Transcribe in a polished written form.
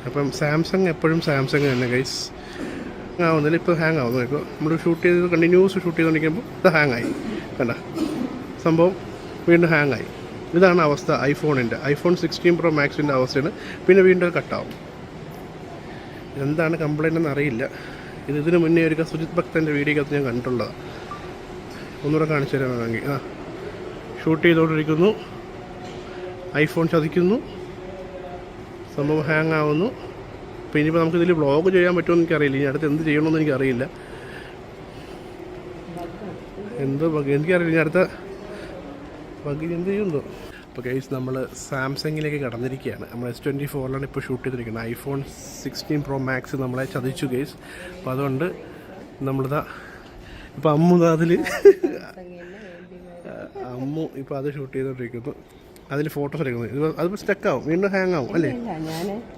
അപ്പം സാംസങ് എപ്പോഴും സാംസങ് തന്നെ ഗൈസ്. ആവുന്നില്ല, ഇപ്പോൾ ഹാങ് ആവുന്നു. ഇപ്പോൾ നമ്മൾ ഷൂട്ട് ചെയ്ത് കണ്ടിന്യൂസ് ഷൂട്ട് ചെയ്തുകൊണ്ടിരിക്കുമ്പോൾ ഇത് ഹാങ് ആയി, കണ്ട സംഭവം വീണ്ടും ഹാങ് ആയി. ഇതാണ് അവസ്ഥ ഐഫോണിൻ്റെ. ഐഫോൺ 16 Pro Maxൻ്റെ അവസ്ഥയാണ്. പിന്നെ വീണ്ടും കട്ടാവും. എന്താണ് കംപ്ലൈൻ്റ് എന്ന് അറിയില്ല. ഇതിന് മുന്നേ ഒരു സുജിത് ഭക്തൻ്റെ വീഡിയോക്കകത്ത് ഞാൻ കണ്ടിട്ടുള്ളതാണ്. ഒന്നുകൂടെ കാണിച്ചു തരാൻ വേണമെങ്കിൽ. ഷൂട്ട് ചെയ്തുകൊണ്ടിരിക്കുന്നു, ഐഫോൺ ചതിക്കുന്നു, സംഭവം ഹാങ് ആവുന്നു. അപ്പോൾ ഇനിയിപ്പോൾ നമുക്കിതിൽ വ്ളോഗ് ചെയ്യാൻ പറ്റുമെന്ന് എനിക്കറിയില്ല. ഇനി അടുത്ത് എന്ത് ചെയ്യണമെന്ന് എനിക്കറിയില്ല. എന്ത് ബഗ് എനിക്കറിയില്ല. ഇനി അടുത്ത ബഗ് എന്ത് ചെയ്യുന്നു. അപ്പോൾ ഗൈസ് നമ്മൾ സാംസങ്ങിലേക്ക് കടന്നിരിക്കുകയാണ്. നമ്മൾ S24 ഇപ്പോൾ ഷൂട്ട് ചെയ്തിരിക്കുന്നത്. ഐഫോൺ 16 Pro Max നമ്മളെ ചതിച്ചു ഗൈസ്. അപ്പോൾ അതുകൊണ്ട് നമ്മളിതാ ഇപ്പോൾ അമ്മു ഇപ്പോൾ അത് ഷൂട്ട് ചെയ്തുകൊണ്ടിരിക്കുന്നു. അതിൽ ഫോട്ടോസ് എടുക്കുന്നത്. അതിപ്പോൾ സ്റ്റക്കാവും, വീണ്ടും ഹാങ് ആവും അല്ലേ?